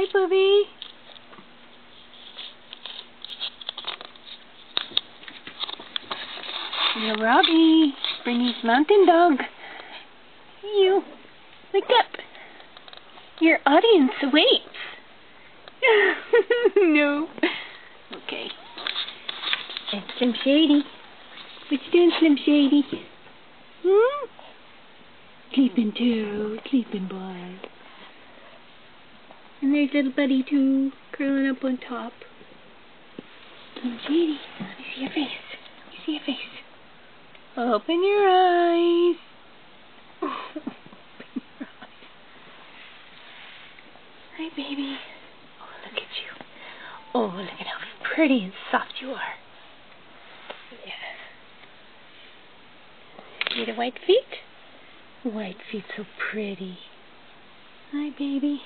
Hi, Bubby. Little Robbie, Brittany's mountain dog. You, wake up. Your audience waits. No. Okay. And Slim Shady. What you doing, Slim Shady? Sleeping too. Sleeping, boy. And there's little Buddy too, curling up on top. Slim Shady, let me see your face. Let me see your face. Open your eyes. Open your eyes. Hi, baby. Oh, look at you. Oh, look at how pretty and soft you are. Yeah. See the white feet? White feet so pretty. Hi, baby.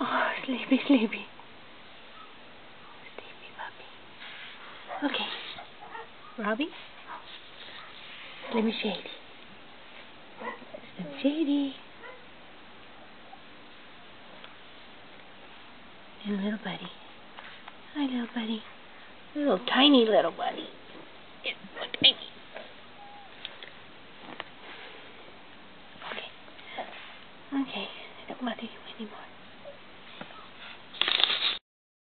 Oh, sleepy, sleepy. Sleepy puppy. Okay. Robbie? Slim Shady. Slim Shady. And little Buddy. Hi, little Buddy. Little tiny little Buddy.